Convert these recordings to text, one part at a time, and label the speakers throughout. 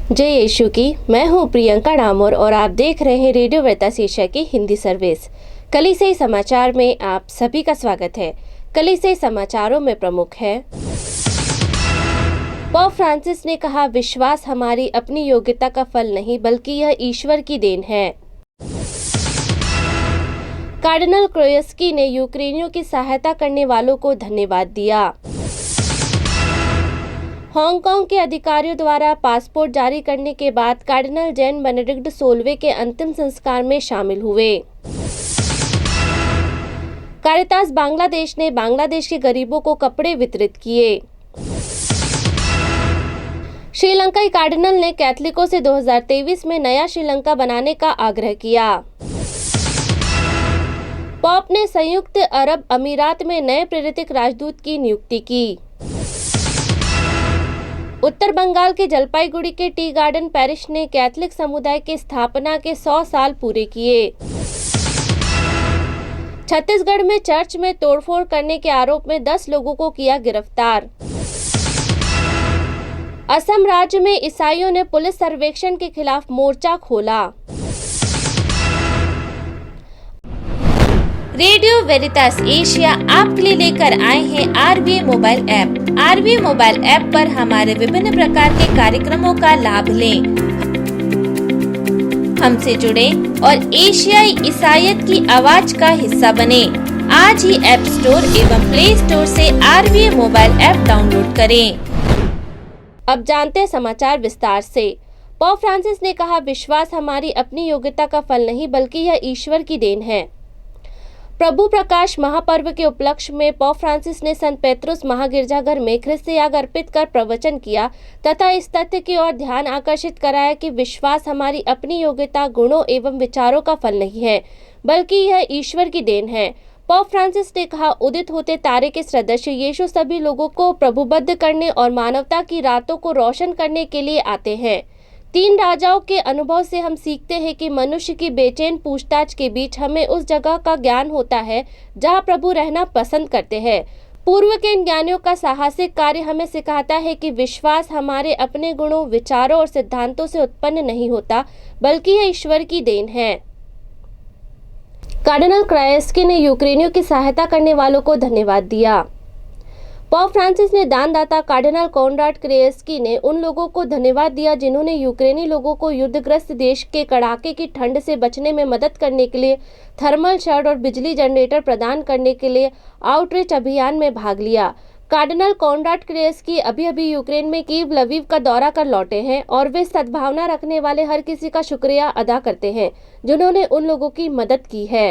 Speaker 1: जय यीशु की। मैं हूं प्रियंका डामोर और आप देख रहे हैं रेडियो वेरितास एशिया की हिंदी सर्विस। कलीसियाई समाचार में आप सभी का स्वागत है। कलीसियाई समाचारों में प्रमुख है। पोप फ्रांसिस ने कहा, विश्वास हमारी अपनी योग्यता का फल नहीं बल्कि यह ईश्वर की देन है। कार्डिनल क्रोयस्की ने यूक्रेनियों की सहायता करने वालों को धन्यवाद दिया। हांगकांग के अधिकारियों द्वारा पासपोर्ट जारी करने के बाद कार्डिनल जैन बेनेडिक्ट 16वें के अंतिम संस्कार में शामिल हुए। कारितास बांग्लादेश ने बांग्लादेश के गरीबों को कपड़े वितरित किए। श्रीलंकाई कार्डिनल ने कैथलिकों से 2023 में नया श्रीलंका बनाने का आग्रह किया। पोप ने संयुक्त अरब अमीरात में नए प्रेरित राजदूत की नियुक्ति की। उत्तर बंगाल के जलपाईगुड़ी के टी गार्डन पैरिश ने कैथलिक समुदाय के स्थापना के 100 साल पूरे किए। छत्तीसगढ़ में चर्च में तोड़फोड़ करने के आरोप में 10 लोगों को किया गिरफ्तार। असम राज्य में ईसाइयों ने पुलिस सर्वेक्षण के खिलाफ मोर्चा खोला।
Speaker 2: रेडियो वेरितास एशिया आपके लिए लेकर आए हैं आरवीए मोबाइल ऐप। आरवीए मोबाइल ऐप पर हमारे विभिन्न प्रकार के कार्यक्रमों का लाभ लें, हमसे जुड़े और एशियाई ईसाईयत की आवाज का हिस्सा बने। आज ही ऐप स्टोर एवं प्ले स्टोर से आरवीए मोबाइल ऐप डाउनलोड करें।
Speaker 1: अब जानते हैं समाचार विस्तार से। पोप फ्रांसिस ने कहा, विश्वास हमारी अपनी योग्यता का फल नहीं बल्कि यह ईश्वर की देन है। प्रभु प्रकाश महापर्व के उपलक्ष्य में पोप फ्रांसिस ने संत पेत्रुस महागिरजाघर में ख्रिस्त याग अर्पित कर प्रवचन किया तथा इस तथ्य की ओर ध्यान आकर्षित कराया कि विश्वास हमारी अपनी योग्यता, गुणों एवं विचारों का फल नहीं है बल्कि यह ईश्वर की देन है। पोप फ्रांसिस ने कहा, उदित होते तारे के सदृश यीशु सभी लोगों को प्रभुबद्ध करने और मानवता की रातों को रोशन करने के लिए आते हैं। 3 राजाओं के अनुभव से हम सीखते हैं कि मनुष्य की बेचैन पूछताछ के बीच हमें उस जगह का ज्ञान होता है जहां प्रभु रहना पसंद करते हैं। पूर्व के इन ज्ञानियों का साहसिक कार्य हमें सिखाता है कि विश्वास हमारे अपने गुणों, विचारों और सिद्धांतों से उत्पन्न नहीं होता बल्कि यह ईश्वर की देन है। कार्डिनल क्रोयस्की ने यूक्रेनियों की सहायता करने वालों को धन्यवाद दिया। पोप फ्रांसिस ने दानदाता कार्डिनल कॉनराड क्रोयस्की ने उन लोगों को धन्यवाद दिया जिन्होंने यूक्रेनी लोगों को युद्धग्रस्त देश के कड़ाके की ठंड से बचने में मदद करने के लिए थर्मल शर्ट और बिजली जनरेटर प्रदान करने के लिए आउटरीच अभियान में भाग लिया। कार्डिनल कॉनराड क्रोयस्की अभी यूक्रेन में कीव लवीव का दौरा कर लौटे हैं और वे सद्भावना रखने वाले हर किसी का शुक्रिया अदा करते हैं जिन्होंने उन लोगों की मदद की है।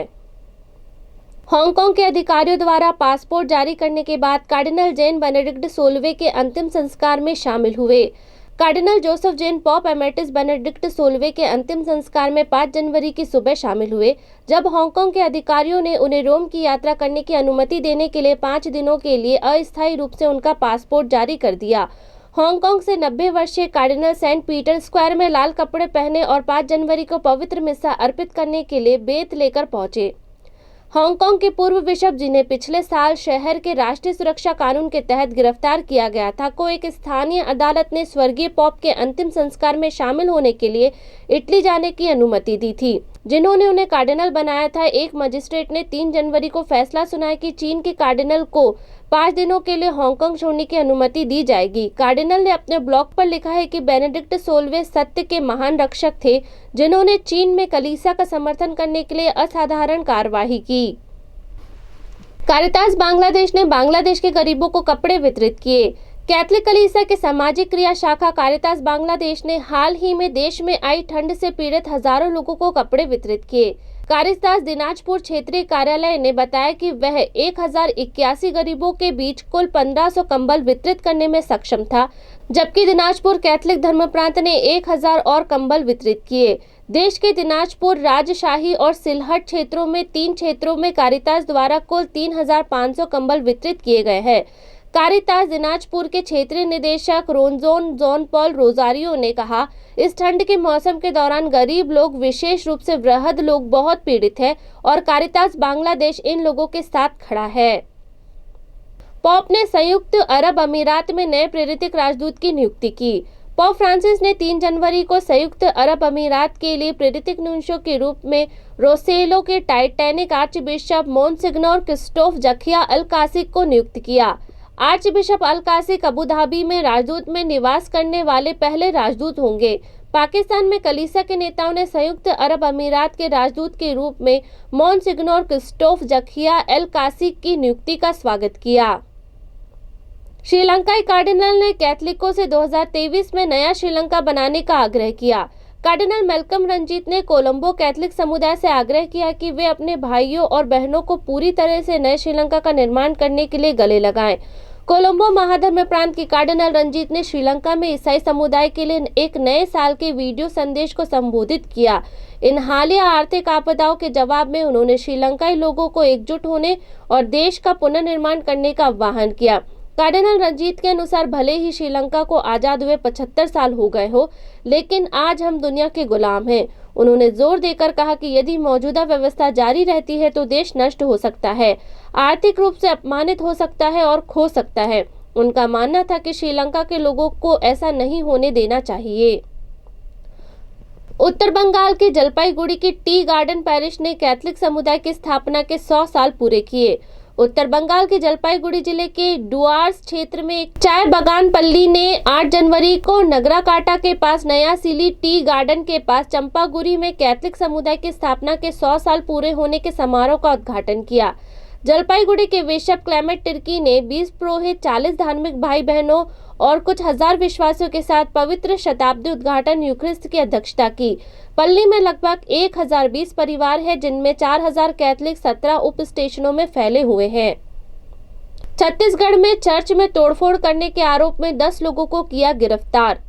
Speaker 1: हांगकांग के अधिकारियों द्वारा पासपोर्ट जारी करने के बाद कार्डिनल जैन बेनेडिक्ट 16वें के अंतिम संस्कार में शामिल हुए। Cardinal Joseph Zen pope emeritus Benedict 16वें के अंतिम संस्कार में 5 जनवरी की सुबह शामिल हुए, जब हांगकांग के अधिकारियों ने उन्हें रोम की यात्रा करने की अनुमति देने के लिए 5 दिनों के लिए अस्थायी रूप से उनका पासपोर्ट जारी कर दिया। हांगकांग से 90 वर्षीय कार्डिनल सेंट पीटर स्क्वायर में लाल कपड़े पहने और 5 जनवरी को पवित्र मिस्सा अर्पित करने के लिए बेत लेकर पहुंचे। हांगकांग के पूर्व बिशप, जिन्हें पिछले साल शहर के राष्ट्रीय सुरक्षा कानून के तहत गिरफ्तार किया गया था, को एक स्थानीय अदालत ने स्वर्गीय पोप के अंतिम संस्कार में शामिल होने के लिए इटली जाने की अनुमति दी थी, जिन्होंने उन्हें कार्डिनल बनाया था। एक मजिस्ट्रेट ने 3 जनवरी को फैसला सुनाया कि चीन के कार्डिनल को 5 दिनों के लिए हांगकांग छोड़ने की अनुमति दी जाएगी। कार्डिनल ने अपने ब्लॉग पर लिखा है कि बेनेडिक्ट 16वें सत्य के महान रक्षक थे जिन्होंने चीन में कलीसिया का समर्थन करने के लिए असाधारण कार्यवाही की। कारितास बांग्लादेश ने बांग्लादेश के गरीबों को कपड़े वितरित किए। कैथलिक कलीसिया के सामाजिक क्रिया शाखा कारितास बांग्लादेश ने हाल ही में देश में आई ठंड से पीड़ित हजारों लोगों को कपड़े वितरित किए। कारितास दिनाजपुर क्षेत्रीय कार्यालय ने बताया कि वह 1081 गरीबों के बीच कुल 1500 कंबल वितरित करने में सक्षम था, जबकि दिनाजपुर कैथलिक धर्म प्रांत ने 1000 और कंबल वितरित किए। देश के दिनाजपुर, राजशाही और सिलहट क्षेत्रों में 3 क्षेत्रों में कारितास द्वारा कुल 3500 कंबल वितरित किए गए हैं। कारितास दिनाजपुर के क्षेत्रीय निदेशक रोंजोन जॉन पॉल रोजारियो ने कहा, इस ठंड के मौसम के दौरान गरीब लोग, विशेष रूप से वृद्ध लोग बहुत पीड़ित हैं और कारितास बांग्लादेश इन लोगों के साथ खड़ा है। पोप ने संयुक्त अरब अमीरात में नए प्रेरित राजदूत की नियुक्ति की। पोप फ्रांसिस ने 3 जनवरी को संयुक्त अरब अमीरात के लिए प्रेरित नुंशो के रूप में रोसेलो के टाइटैनिक आर्चबिशप मोनसिग्नोर क्रिस्टोफ जखिया अल कासिक को नियुक्त किया। आर्चबिशप अल कासिक अबू धाबी में राजदूत में निवास करने वाले पहले राजदूत होंगे। पाकिस्तान में कलीसिया के नेताओं ने संयुक्त अरब अमीरात के राजदूत के रूप में मोनसिग्नोर क्रिस्टोफ जखिया अल कासिक की नियुक्ति का स्वागत किया। श्रीलंकाई कार्डिनल ने कैथलिकों से 2023 में नया श्रीलंका बनाने का आग्रह किया। कार्डिनल मैल्कम रंजीत ने कोलंबो कैथलिक समुदाय से आग्रह किया कि वे अपने भाइयों और बहनों को पूरी तरह से नए श्रीलंका का निर्माण करने के लिए गले लगाएं। कोलंबो महाधर्म प्रांत के कार्डिनल रंजीत ने श्रीलंका में ईसाई समुदाय के लिए एक नए साल के वीडियो संदेश को संबोधित किया। इन हालिया आर्थिक आपदाओं के जवाब में उन्होंने श्रीलंकाई लोगों को एकजुट होने और देश का पुनर्निर्माण करने का आह्वान किया। कार्डिनल रंजीत के अनुसार भले ही श्रीलंका को आज़ाद हुए 75 साल हो गए हो, लेकिन आज हम दुनिया के गुलाम हैं। उन्होंने जोर देकर कहा कि यदि मौजूदा व्यवस्था जारी रहती है तो देश नष्ट हो सकता है, आर्थिक रूप से अपमानित हो सकता है और खो सकता है। उनका मानना था कि श्रीलंका के लोगों को ऐसा नहीं होने देना चाहिए। उत्तर बंगाल के जलपाईगुड़ी की टी गार्डन पैरिश ने कैथलिक समुदाय की स्थापना के 100 साल पूरे किए। उत्तर बंगाल के जलपाईगुड़ी जिले के डुआर्स क्षेत्र में एक चाय बागान पल्ली ने 8 जनवरी को नगराकाटा के पास नया सिली टी गार्डन के पास चंपागुरी में कैथलिक समुदाय की स्थापना के 100 साल पूरे होने के समारोह का उद्घाटन किया। जलपाईगुड़ी के बिशप क्लेमेंट तिर्की ने 20 पुरोहित, 40 धार्मिक भाई बहनों और कुछ हजार विश्वासियों के साथ पवित्र शताब्दी उद्घाटन यूखरिस्ट की अध्यक्षता की। पल्ली में लगभग 1020 परिवार है, जिनमें 4000 कैथलिक 17 उप स्टेशनों में फैले हुए हैं। छत्तीसगढ़ में चर्च में तोड़फोड़ करने के आरोप में 10 लोगों को किया गिरफ्तार।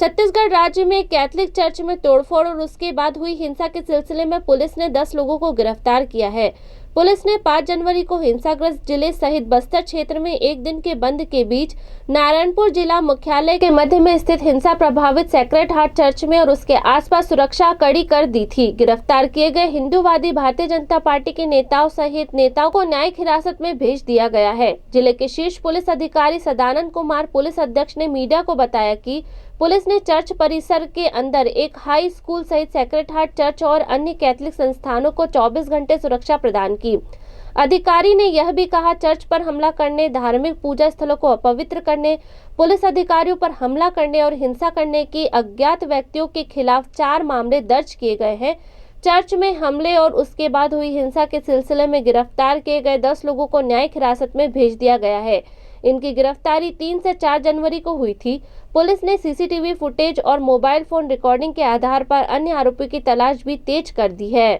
Speaker 1: छत्तीसगढ़ राज्य में कैथलिक चर्च में तोड़फोड़ और उसके बाद हुई हिंसा के सिलसिले में पुलिस ने 10 लोगों को गिरफ्तार किया है। पुलिस ने 5 जनवरी को हिंसाग्रस्त जिले सहित बस्तर क्षेत्र में एक दिन के बंद के बीच नारायणपुर जिला मुख्यालय के मध्य में स्थित हिंसा प्रभावित सेक्रेड हार्ट चर्च में और उसके आसपास सुरक्षा कड़ी कर दी थी। गिरफ्तार किए गए हिंदूवादी भारतीय जनता पार्टी के नेताओं सहित नेताओं को न्यायिक हिरासत में भेज दिया गया है। जिले के शीर्ष पुलिस अधिकारी सदानंद कुमार पुलिस अध्यक्ष ने मीडिया को बताया कि पुलिस ने चर्च परिसर के अंदर एक हाई स्कूल सहित सेक्रेड हार्ट चर्च और अन्य कैथलिक संस्थानों को 24 घंटे सुरक्षा प्रदान की। अधिकारी ने यह भी कहा, चर्च पर हमला करने, धार्मिक पूजा स्थलों को अपवित्र करने, पुलिस अधिकारियों पर हमला करने और हिंसा करने की अज्ञात व्यक्तियों के खिलाफ 4 मामले दर्ज किए गए हैं। चर्च में हमले और उसके बाद हुई हिंसा के सिलसिले में गिरफ्तार किए गए 10 लोगों को न्यायिक हिरासत में भेज दिया गया है। इनकी गिरफ्तारी 3 से 4 जनवरी को हुई थी। पुलिस ने सीसीटीवी फुटेज और मोबाइल फोन रिकॉर्डिंग के आधार पर अन्य आरोपियों की तलाश भी तेज कर दी है।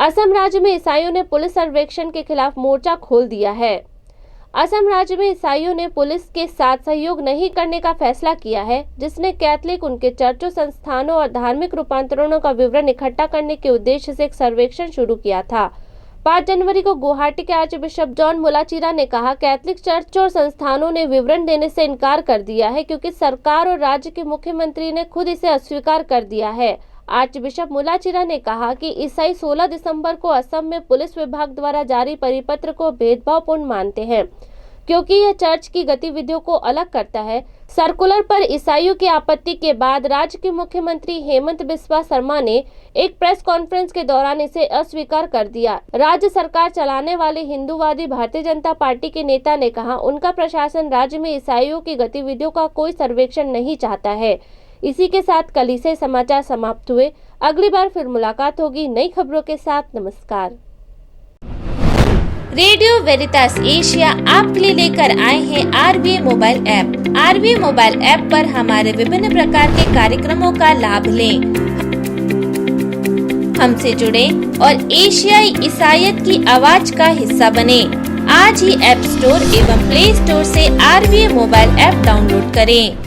Speaker 1: असम राज्य में ईसाइयों ने पुलिस सर्वेक्षण के खिलाफ मोर्चा खोल दिया है। असम राज्य में ईसाइयों ने पुलिस के साथ सहयोग नहीं करने का फैसला किया है, जिसने कैथलिक, उनके चर्चों, संस्थानों और धार्मिक रूपांतरणों का विवरण इकट्ठा करने के उद्देश्य से एक सर्वेक्षण शुरू किया था। 5 जनवरी को गुवाहाटी के आर्चबिशप जॉन मुलाचिरा ने कहा, कैथलिक चर्च और संस्थानों ने विवरण देने से इनकार कर दिया है क्योंकि सरकार और राज्य के मुख्यमंत्री ने खुद इसे अस्वीकार कर दिया है। आर्चबिशप मुलाचिरा ने कहा कि ईसाई 16 दिसंबर को असम में पुलिस विभाग द्वारा जारी परिपत्र को भेदभावपूर्ण मानते हैं क्योंकि यह चर्च की गतिविधियों को अलग करता है। सर्कुलर पर ईसाइयों की आपत्ति के बाद राज्य के मुख्यमंत्री हेमंत बिस्वा शर्मा ने एक प्रेस कॉन्फ्रेंस के दौरान इसे अस्वीकार कर दिया। राज्य सरकार चलाने वाले हिंदूवादी भारतीय जनता पार्टी के नेता ने कहा, उनका प्रशासन राज्य में ईसाइयों की गतिविधियों का कोई सर्वेक्षण नहीं चाहता है। इसी के साथ कलीसिया समाचार समाप्त हुए। अगली बार फिर मुलाकात होगी नई खबरों के साथ। नमस्कार।
Speaker 2: रेडियो वेरितास एशिया आपके लिए लेकर आए हैं आरवीए मोबाइल ऐप। आरवीए मोबाइल ऐप पर हमारे विभिन्न प्रकार के कार्यक्रमों का लाभ लें, हमसे जुड़े और एशियाई ईसाईयत की आवाज का हिस्सा बने। आज ही ऐप स्टोर एवं प्ले स्टोर से आरवीए मोबाइल ऐप डाउनलोड करें।